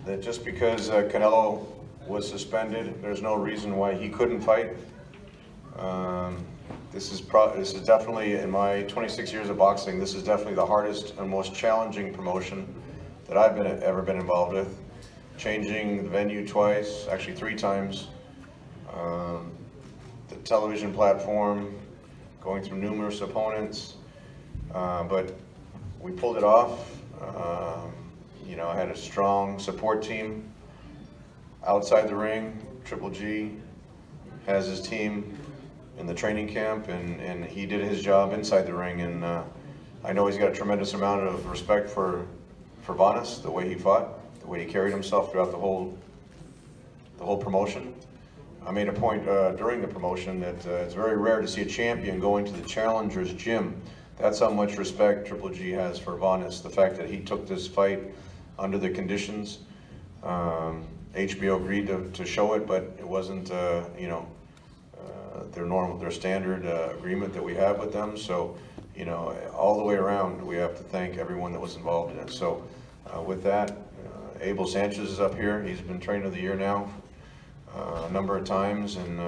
that just because Canelo was suspended, there's no reason why he couldn't fight. This is definitely, in my 26 years of boxing, this is definitely the hardest and most challenging promotion that I've ever been involved with. Changing the venue twice, actually 3 times. The television platform, going through numerous opponents, but we pulled it off. You know, I had a strong support team outside the ring. Triple G has his team in the training camp, and he did his job inside the ring. And I know he's got a tremendous amount of respect for Vanes, the way he fought, the way he carried himself throughout the whole promotion. I made a point during the promotion that it's very rare to see a champion go into the challenger's gym. That's how much respect Triple G has for Vanes. The fact that he took this fight under the conditions. HBO agreed to show it, but it wasn't, you know, their standard agreement that we have with them. So, you know, all the way around, we have to thank everyone that was involved in it. So, with that, Abel Sanchez is up here. He's been Trainer of the Year now a number of times, and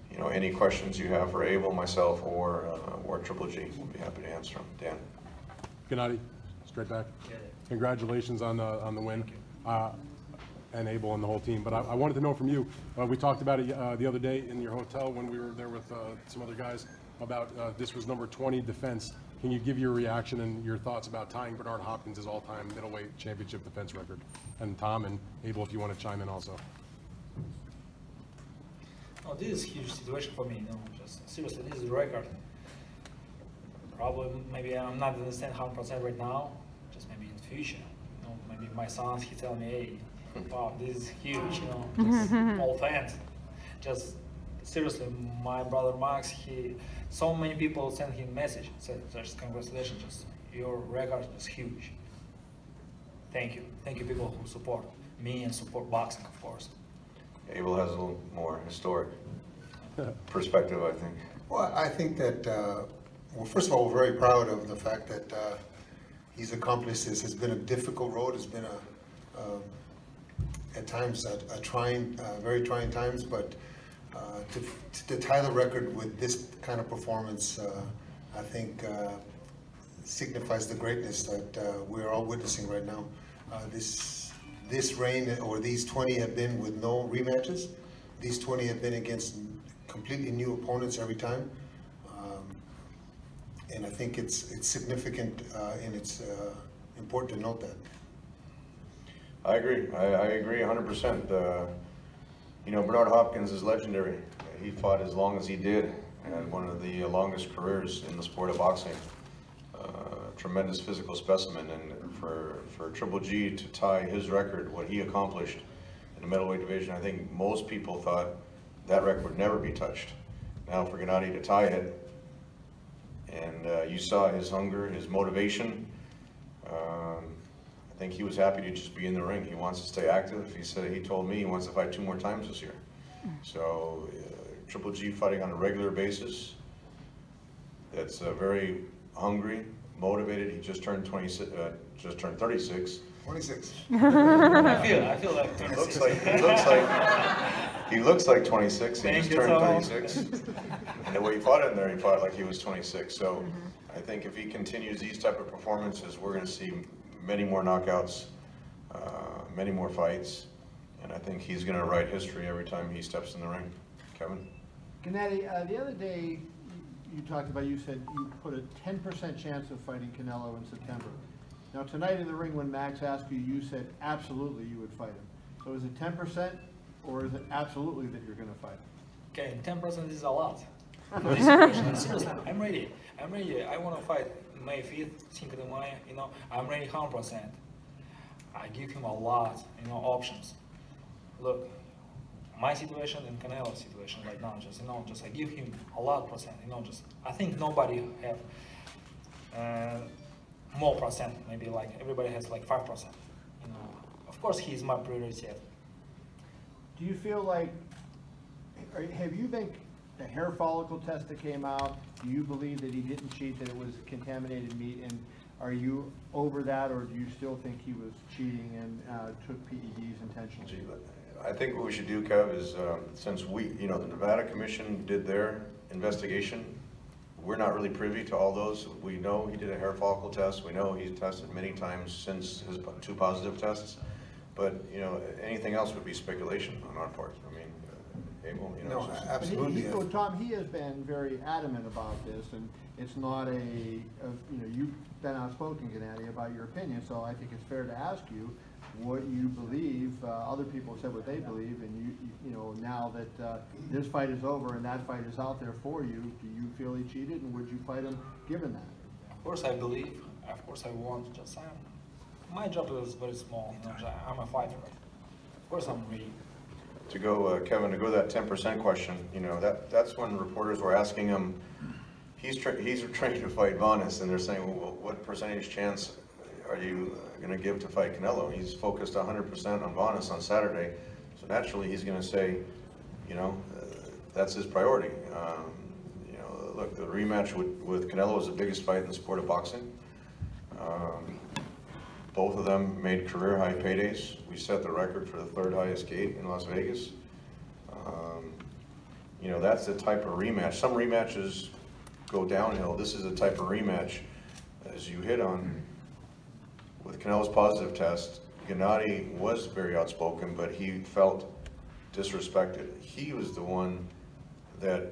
you know, any questions you have for Abel, myself, or Triple G, we'll be happy to answer them. Dan. Gennady, straight back. Congratulations on the win, and Abel and the whole team. But I wanted to know from you. We talked about it the other day in your hotel when we were there with some other guys about this was number 20 defense. Can you give your reaction and your thoughts about tying Bernard Hopkins' all-time middleweight championship defense record? And Tom and Abel, if you want to chime in also. Oh, this is a huge situation for me, you know, just seriously, this is a record. Probably, maybe I'm not understand 100% right now, just maybe in the future, you know, maybe my son, he tell me, hey, wow, this is huge, you know, just all fans. Just seriously, my brother Max, so many people sent him message, said, just congratulations, just your record is huge. Thank you people who support me and support boxing, of course. Abel has a little more historic perspective, I think. Well, I think that, well, first of all, we're very proud of the fact that he's accomplished this. It's been a difficult road. It's been at times a trying, very trying times, but to tie the record with this kind of performance, I think signifies the greatness that we're all witnessing right now. This reign, or these 20 have been with no rematches. These 20 have been against completely new opponents every time. And I think it's significant and it's important to note that. I agree. I agree 100%. You know, Bernard Hopkins is legendary. He fought as long as he did, and one of the longest careers in the sport of boxing. Tremendous physical specimen, and for Triple G to tie his record, what he accomplished in the middleweight division, I think most people thought that record would never be touched. Now for Gennady to tie it, and you saw his hunger, his motivation. I think he was happy to just be in the ring. He wants to stay active. He told me he wants to fight 2 more times this year. So Triple G fighting on a regular basis. That's very hungry, motivated. He just turned 36. 26. I feel like 26. He looks like 26. He just turned so 36. And the way he fought in there, he fought like he was 26. So I think if he continues these type of performances, we're going to see many more knockouts, many more fights, and I think he's going to write history every time he steps in the ring. Kevin? Gennady, the other day you talked about, you said you put a 10% chance of fighting Canelo in September. Now tonight in the ring when Max asked you, you said absolutely you would fight him. So is it 10% or is it absolutely that you're going to fight him? Okay, 10% is a lot. Seriously, I'm ready. I want to fight May 5th, Cinco de Mayo, you know, I'm ready 100%. I give him a lot, you know, options. Look, my situation and Canelo's situation right now, just, you know, just I give him a lot %, you know, just, I think nobody have more %, maybe like everybody has like 5%, you know. Of course, he's my priority. Do you feel like, have you been, the hair follicle test that came out, do you believe that he didn't cheat, that it was contaminated meat? And Are you over that, or do you still think he was cheating and took PEDs intentionally? I think what we should do, Kev, is since the Nevada Commission did their investigation, we're not really privy to all those. We know he did a hair follicle test. We know he's tested many times since his 2 positive tests. But, anything else would be speculation on our part. I mean, Abel, No, absolutely. Tom, he has been very adamant about this, and it's not you've been outspoken, Gennady, about your opinion, so I think it's fair to ask you what you believe. Other people said what they believe, and now that this fight is over and that fight is out there for you, do you feel he cheated, and would you fight him given that? Of course I believe, of course I want, my job is very small, I'm a fighter. Of course I'm ready. To go, Kevin, to go to that 10% question, that's when reporters were asking him, he's training to fight Vanes, and they're saying, well, what percentage chance are you going to give to fight Canelo? He's focused 100% on Vanes on Saturday, so naturally he's going to say, that's his priority. Look, the rematch with Canelo is the biggest fight in the sport of boxing. Both of them made career high paydays. We set the record for the 3rd highest gate in Las Vegas. That's the type of rematch. Some rematches go downhill. This is the type of rematch, as you hit on, with Canelo's positive test. Gennady was very outspoken, but he felt disrespected. He was the one that,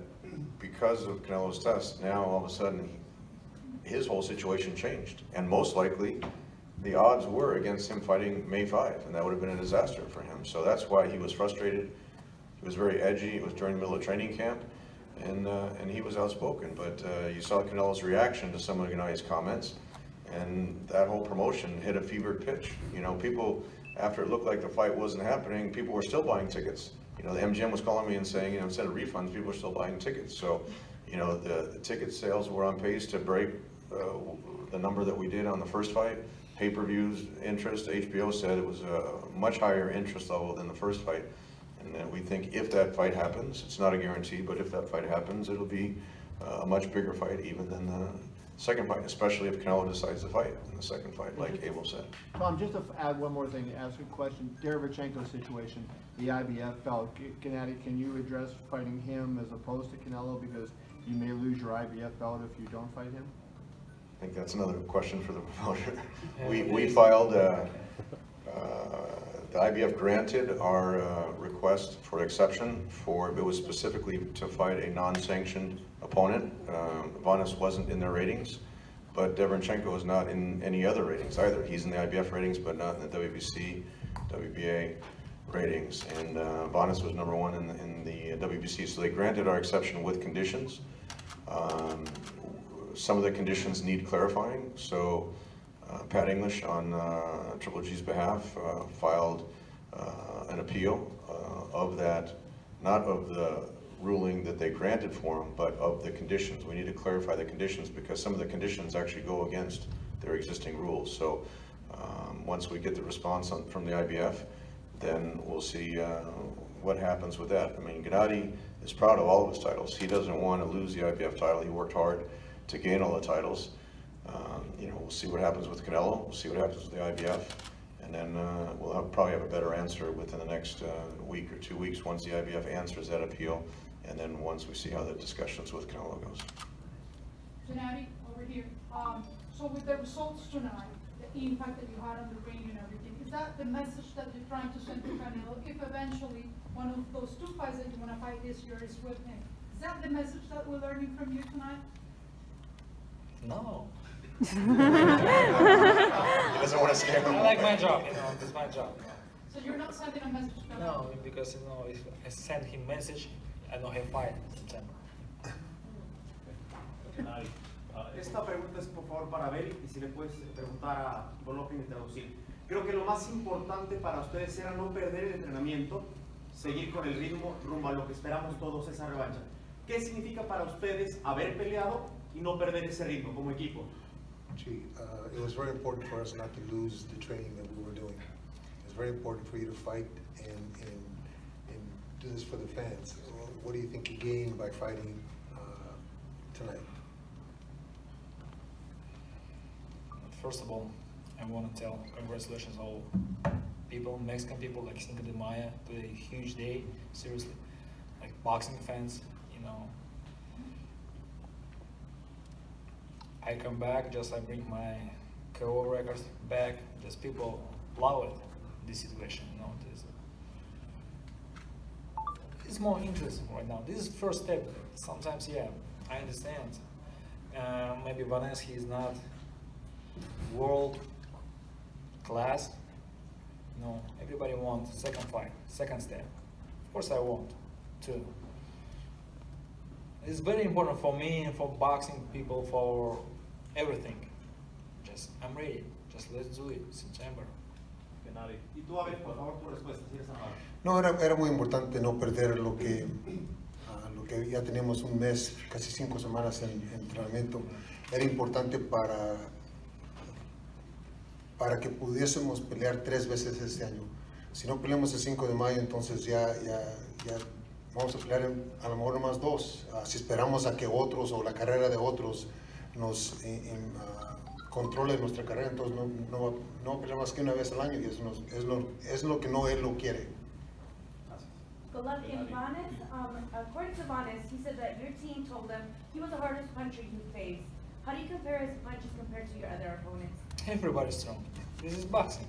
because of Canelo's test, now all of a sudden his whole situation changed, and most likely the odds were against him fighting May 5, and that would have been a disaster for him. So that's why he was frustrated. He was very edgy. It was during the middle of training camp, and he was outspoken. But you saw Canelo's reaction to some of Gennady's comments, and that whole promotion hit a fevered pitch. People, after it looked like the fight wasn't happening, people were still buying tickets. The MGM was calling me and saying, instead of refunds, people were still buying tickets. So, the ticket sales were on pace to break the number that we did on the first fight. Pay-per-views interest, HBO said it was a much higher interest level than the first fight. And we think if that fight happens, it's not a guarantee, but if that fight happens, it'll be a much bigger fight even than the second fight, especially if Canelo decides to fight in the second fight, like Abel said. Tom, just to add one more thing, ask a question. Derevyanchenko's situation, the IBF belt. Gennady, can you address fighting him as opposed to Canelo, because you may lose your IBF belt if you don't fight him? I think that's another question for the promoter. We filed, the IBF granted our request for exception it was specifically to fight a non-sanctioned opponent. Vanes wasn't in their ratings, but Derevyanchenko is not in any other ratings either. He's in the IBF ratings, but not in the WBC, WBA ratings. And Vanes was #1 in the WBC, so they granted our exception with conditions. Some of the conditions need clarifying, so Pat English on Triple G's behalf filed an appeal of that, not of the ruling that they granted for him, but of the conditions. We need to clarify the conditions because some of the conditions actually go against their existing rules. So once we get the response from the IBF, then we'll see what happens with that. I mean, Gennady is proud of all of his titles. He doesn't want to lose the IBF title. He worked hard to gain all the titles. We'll see what happens with Canelo. We'll see what happens with the IBF, and then we'll probably have a better answer within the next week or 2 weeks once the IBF answers that appeal, and then once we see how the discussions with Canelo goes. Gennady, over here. So with the results tonight, the impact that you had on the ring and everything, is that the message that you're trying to send to Canelo? If eventually one of those 2 fights that you want to fight this year is with him, is that the message that we're learning from you tonight? No. He doesn't want to scare him. I like my job, it's my job. So you're not sending a message to Canelo? No, because if I send him message, I know he'll fight in September. Esta pregunta es por favor para Abel y si le puedes preguntar a Golovkin y traducir. Creo que lo más importante para ustedes era no perder el entrenamiento, seguir con el ritmo rumbo a lo que esperamos todos, esa revancha. ¿Qué significa para ustedes haber peleado y no perder ese ritmo como equipo? It was very important for us not to lose the training that we were doing. It's very important for you to fight and do this for the fans. What do you think you gained by fighting tonight? first of all, I want to tell congratulations all people, Mexican people like Cinco de Mayo, to a huge day, seriously. Like boxing fans, you know. I come back, just I bring my KO records back, just people love it, this situation, you know. It's more interesting right now. This is first step. Sometimes, yeah, I understand. Maybe Vanes, he is not world class. No, everybody wants second fight, second step. Of course I want too. It's very important for me and for boxing people, for everything. Just, I'm ready. Just let's do it, September. Gennady. Y tú, Abel, por favor, tu respuesta, si eres amable. No, era muy importante no perder lo que ya teníamos un mes, casi 5 semanas en entrenamiento. Era importante para que pudiésemos pelear 3 veces este año. Si no peleamos el 5 de mayo, entonces ya vamos a pelear a lo mejor más 2. Si esperamos a que otros o la carrera de otros nos controle nuestra carrera, entonces no peleamos más que una vez al año, y es lo que no él lo quiere. Golovkin, Vanes, according to Vanes, he said that your team told him he was the hardest puncher you faced. How do you compare his punches compared to your other opponents? Everybody's strong. This is boxing.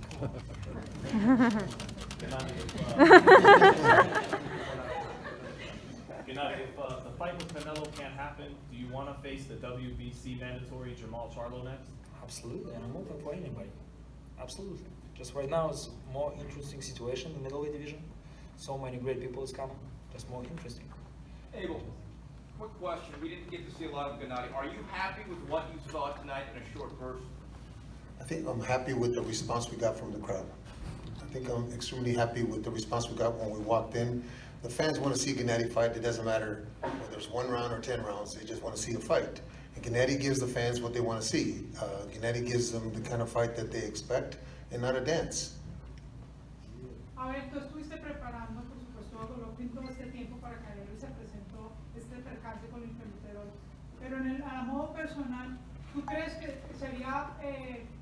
Gennady, if the fight with Canelo can't happen, do you want to face the WBC mandatory Jamal Charlo next? Absolutely, and I'm open for anybody. Absolutely. Just right now it's more interesting situation in the middleweight division. So many great people is coming. Just more interesting. Abel, quick question. We didn't get to see a lot of Gennady. Are you happy with what you saw tonight in a short burst? I think I'm happy with the response we got from the crowd. I think I'm extremely happy with the response we got when we walked in. The fans want to see Gennady fight. It doesn't matter whether it's 1 round or 10 rounds. They just want to see a fight. And Gennady gives the fans what they want to see. Gennady gives them the kind of fight that they expect and not a dance. A ver, tú estuviste preparando, por supuesto, a Golovkin todo este tiempo para Canelo y se presentó este percance con el pelotero. Pero a modo personal, ¿tú crees que sería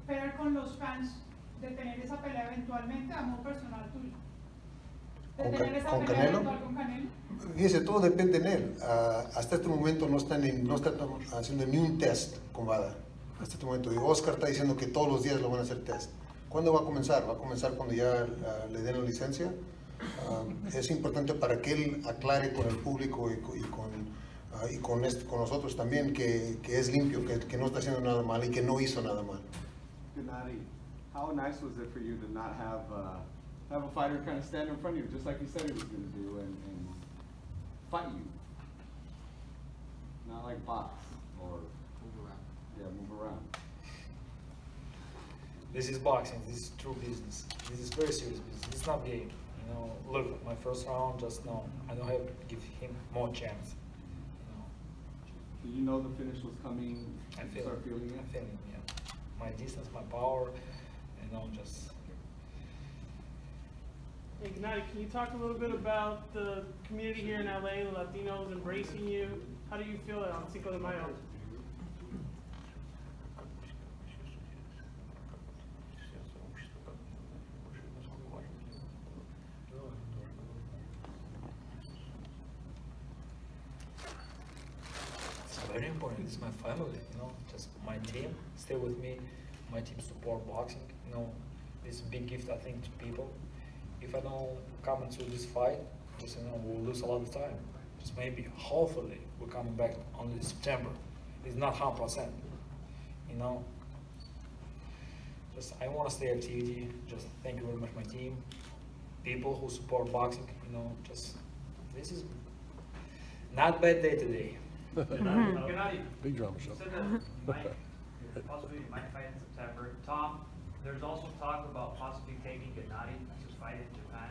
fair con los fans de tener esa pelea eventualmente a modo personal tuyo? ¿De tener esa pelea Canelo? eventual con Canelo? Fíjese, todo depende de él. Hasta este momento no está haciendo ni un test con Vada. Hasta este momento. Y Oscar está diciendo que todos los días lo van a hacer test. ¿Cuándo va a comenzar? ¿Va a comenzar cuando ya le den la licencia? Es importante para que él aclare con el público y con nosotros también que es limpio, que no está haciendo nada mal y que no hizo nada mal. Gennady, how nice was it for you to not have a fighter kind of stand in front of you, just like he said he was going to do, and fight you? Not like box or move around. Yeah, move around. This is boxing. This is true business. This is very serious business. It's not game. You know, look, my first round, just no. I don't have to give him more chance. You know. Did you know the finish was coming? I Did you feel start feeling it? I feel it, yeah. My distance, my power, you know, just. Hey, Gennady, can you talk a little bit about the community here in LA, the Latinos embracing you? How do you feel on Cinco de Mayo? Very important. It's my family, you know. Just my team stay with me. My team support boxing. You know, it's a big gift I think to people. If I don't come into this fight, just we'll lose a lot of time. Just maybe, hopefully, we're coming back only September. It's not 100%. You know. Just I want to stay activity. Just thank you very much, my team, people who support boxing. You know, just this is not bad day today. Gennady, big drama show. You said that possibly you might fight in September. Tom, there's also talk about possibly taking Gennady to fight in Japan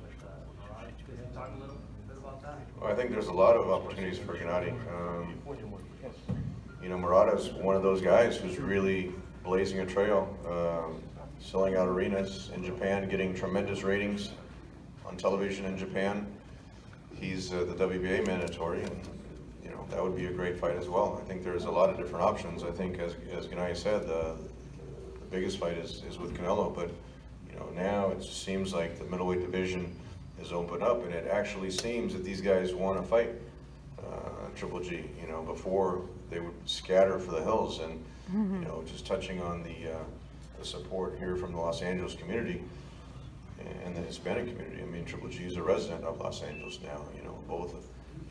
with Murad. Could you talk a little bit about that? Well, I think there's a lot of opportunities for Gennady. You know, Murata's one of those guys who's really blazing a trail, selling out arenas in Japan, getting tremendous ratings on television in Japan. He's the WBA mandatory, and you know that would be a great fight as well. I think there's a lot of different options. I think, as Gennady said, the biggest fight is with Canelo, but you know, now it seems like the middleweight division is opened up, and it actually seems that these guys want to fight Triple G. You know, before they would scatter for the hills, and you know, just touching on the support here from the Los Angeles community and the Hispanic community. I mean, Triple G is a resident of Los Angeles now. You know, both.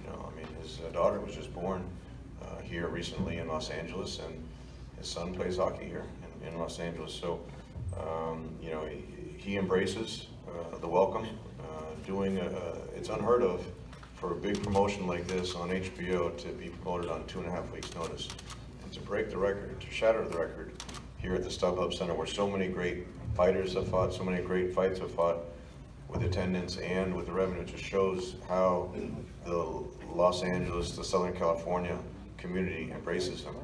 You know, I mean, his daughter was just born here recently in Los Angeles, and his son plays hockey here in Los Angeles. So, you know, he embraces the welcome. It's unheard of for a big promotion like this on HBO to be promoted on 2.5 weeks' notice, and to break the record, to shatter the record here at the StubHub Center, where so many great fighters have fought, so many great fights have fought, with attendance and with the revenue. Just shows how the Los Angeles, the Southern California community embraces him.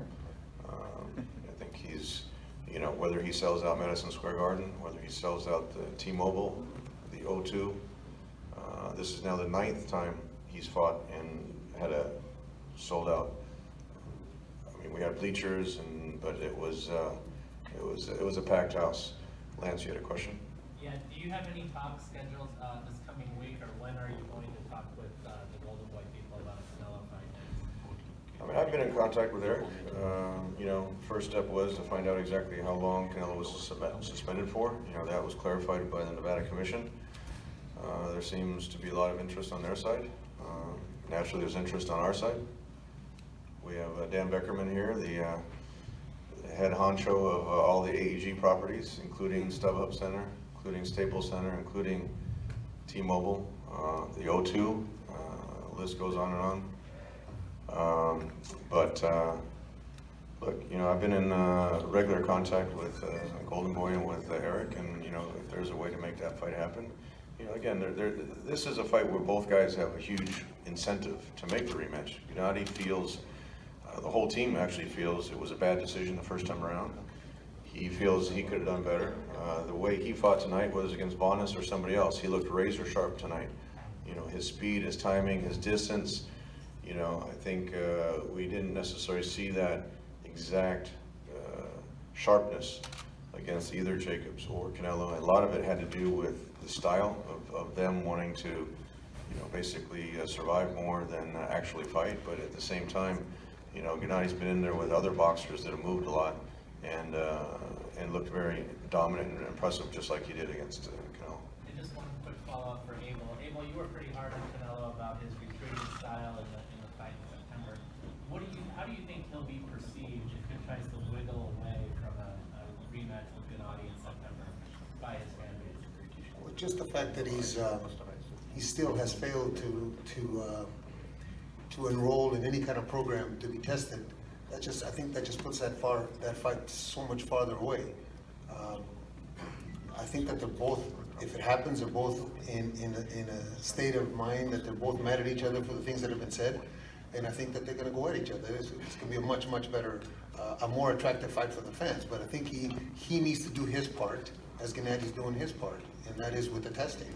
I think he's, you know, whether he sells out Madison Square Garden, whether he sells out the T-Mobile, the O2, this is now the 9th time he's fought and had a sold out. I mean, we had bleachers, but it was a packed house. Lance, you had a question? Yeah. Do you have any talks scheduled this coming week, or when are you going to talk with the Golden Boy people about a Canelo fight? I mean, I've been in contact with Eric. You know, first step was to find out exactly how long Canelo was suspended for. You know, that was clarified by the Nevada Commission. There seems to be a lot of interest on their side. Naturally, there's interest on our side. We have Dan Beckerman here, the head honcho of all the AEG properties, including StubHub Center, including Staples Center, including T-Mobile, the O2, list goes on and on. Look, you know, I've been in regular contact with Golden Boy and with Eric, and you know, if there's a way to make that fight happen, you know, again, this is a fight where both guys have a huge incentive to make the rematch. Gennady feels, the whole team actually feels it was a bad decision the first time around. He feels he could have done better. The way he fought tonight, whether it was against Vanes or somebody else, he looked razor sharp tonight. You know, his speed, his timing, his distance. You know, I think we didn't necessarily see that exact sharpness against either Jacobs or Canelo. A lot of it had to do with the style of them wanting to, you know, basically survive more than actually fight. But at the same time, you know, Gennady's been in there with other boxers that have moved a lot and looked very dominant and impressive, just like he did against Canelo. And just one quick follow-up for Abel. Abel, you were pretty hard on Canelo about his retreating style in the fight in September. How do you think he'll be perceived if he tries to wiggle away from a rematch with Gennady in September by his fan base? Well, just the fact that he still has failed to enroll in any kind of program to be tested, I think that just puts that fight so much farther away. I think that they're both, if it happens, they're both in a state of mind that they're both mad at each other for the things that have been said, and I think that they're going to go at each other. It's going to be a much better, a more attractive fight for the fans. But I think he needs to do his part, as Gennady's doing his part, and that is with the testing.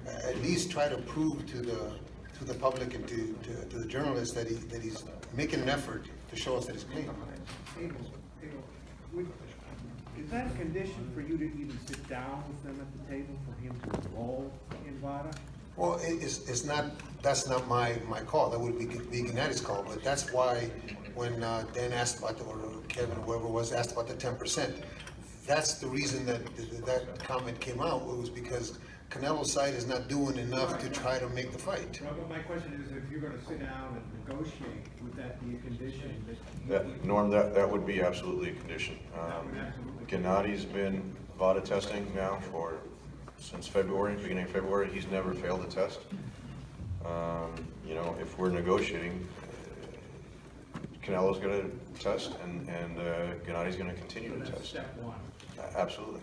At least try to prove to the public and to the journalists that he's making an effort to show us that he's clean. Is that a condition for you to even sit down with them at the table for him to enroll in VADA? Well, it's not. That's not my call. That would be Gennady's call. But that's why when Dan asked about or Kevin, whoever was, asked about the 10%, that's the reason that comment came out. It was because Canelo's side is not doing enough to try to make the fight. Well, but my question is, if you're going to sit down and negotiate, would that be a condition? Norm, that would be absolutely a condition. Gennady's been VADA testing now since February, beginning of February. He's never failed a test. You know, if we're negotiating, Canelo's going to test, and Gennady's going to continue to test. Step one. Absolutely,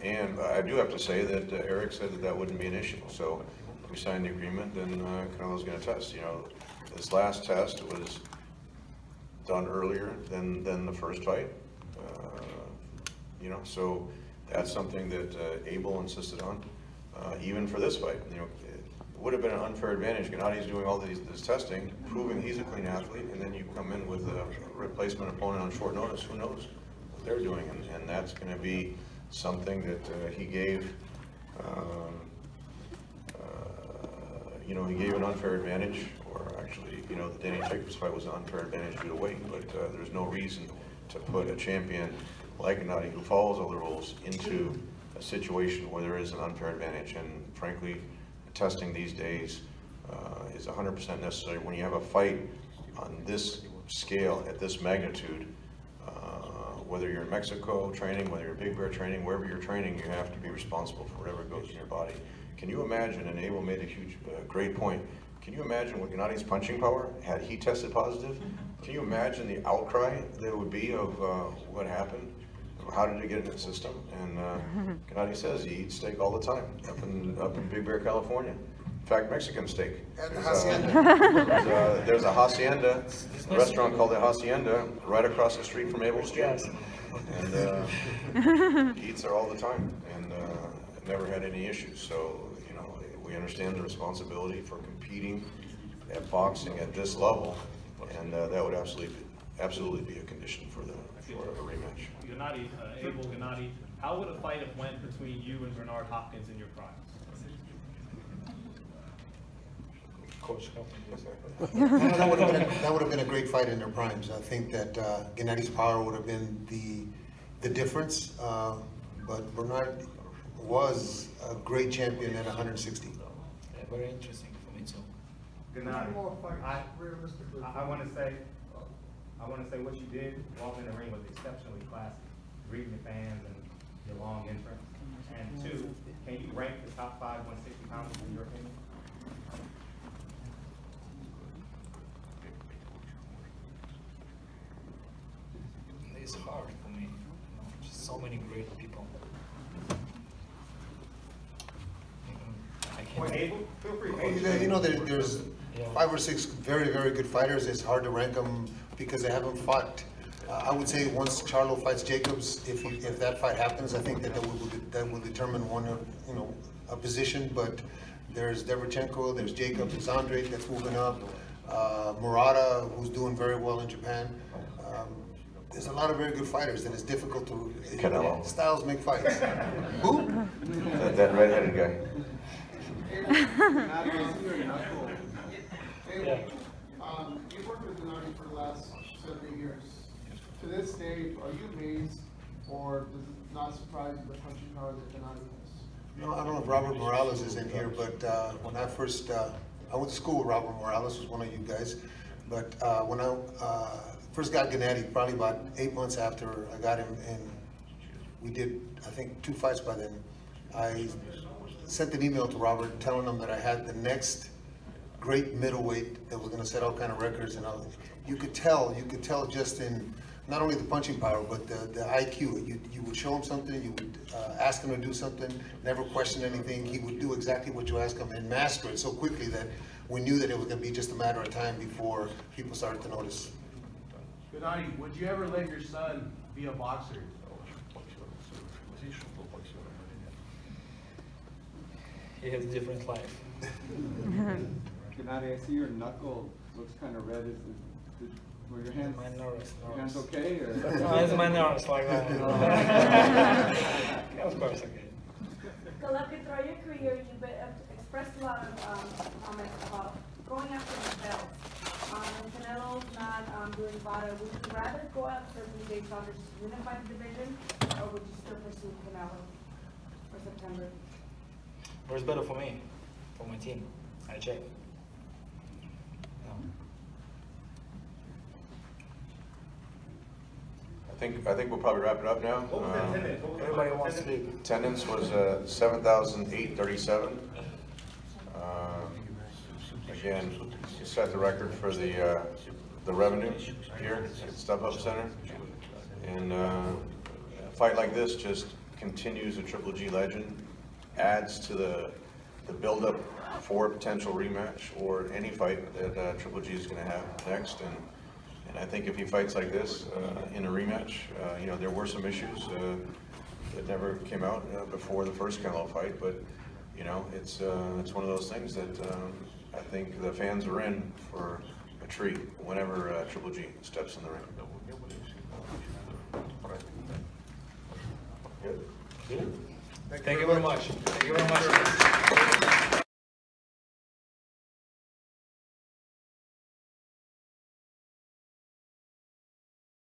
and I do have to say that Eric said that wouldn't be an issue. So if we sign the agreement, then Canelo's going to test. You know, this last test was done earlier than the first fight. You know, so that's something that Abel insisted on, even for this fight. You know, it would have been an unfair advantage. Gennady's doing all this testing, proving he's a clean athlete, and then you come in with a replacement opponent on short notice. Who knows they're doing, and that's going to be something that he gave. You know, he gave an unfair advantage, or actually, you know, the Danny Jacobs fight was an unfair advantage due to weight, but there's no reason to put a champion like Gennady, who follows all the rules, into a situation where there is an unfair advantage. And frankly, testing these days is 100% necessary. When you have a fight on this scale, at this magnitude, whether you're in Mexico training, whether you're Big Bear training, wherever you're training, you have to be responsible for whatever goes in your body. Can you imagine, and Abel made a huge, great point, can you imagine with Gennady's punching power, had he tested positive? Can you imagine the outcry there would be of what happened? How did it get in the system? And Gennady says he eats steak all the time up in Big Bear, California. In fact, Mexican steak. There's a hacienda, a restaurant called the Hacienda, right across the street from Abel's gym. And he eats there all the time, and never had any issues. So, you know, we understand the responsibility for competing at boxing at this level, and that would absolutely be a condition for a rematch. Gennady, Abel, Gennady, how would a fight have went between you and Bernard Hopkins in your prime? Coach, help me. That would have been a great fight in their primes. I think that Gennady's power would have been the difference, but Bernard was a great champion at 160. Yeah, very interesting for me too. Gennady, I want to say what you did, walking in the ring was exceptionally classy, reading the fans and your long entrance. And two, can you rank the top 5 160 pounders in your opinion? It's hard for me. You know, just so many great people. You know, there's 5 or 6 very, very good fighters. It's hard to rank them because they haven't fought. I would say once Charlo fights Jacobs, if that fight happens, I think that will determine a position. But there's Derevchenko, there's Jacobs, there's Andre that's moving up, Murata, who's doing very well in Japan. There's a lot of very good fighters, and it's difficult to. Canelo. Styles make fights. Who? That red-headed guy. Yeah. You've worked with Gennady for the last 7 years. To this day, are you amazed, or does it not surprise you the punching power that Gennady has? No, I don't know if Robert Morales is in here, but when I first, I went to school with Robert Morales, who's one of you guys. But when I first got Gennady, probably about 8 months after I got him, and we did, I think, 2 fights by then, I sent an email to Robert telling him that I had the next great middleweight that was going to set all kind of records, and you could tell just in not only the punching power, but the IQ. You would show him something, you would ask him to do something, never question anything. He would do exactly what you ask him and master it so quickly that we knew that it was going to be just a matter of time before people started to notice. Gennady, would you ever let your son be a boxer? He has a different life. Gennady, I see your knuckle looks kind of red. Were your hands? My nerves. Hands okay? Or? No, it's my nerves like that. Of course, okay. Golovkin, throughout your career, you've expressed a lot of comments about going after the belt. When Canelo's not doing VADA, would you rather go after Blue Jays Dodgers to unify the division, or would you still pursue Canelo for September? What's better for me, for my team? I check. I think we'll probably wrap it up now. Everybody wants to speak. Attendance was 7,837. Again, you set the record for the revenue here at StubHub Center, and a fight like this just continues a Triple G legend, adds to the build-up for a potential rematch or any fight that Triple G is going to have next. And I think if he fights like this in a rematch, you know, there were some issues that never came out before the first Canelo fight, but you know, it's one of those things that I think the fans are in for a treat whenever Triple G steps in the ring. Good. Thank you very much. Thank you very much.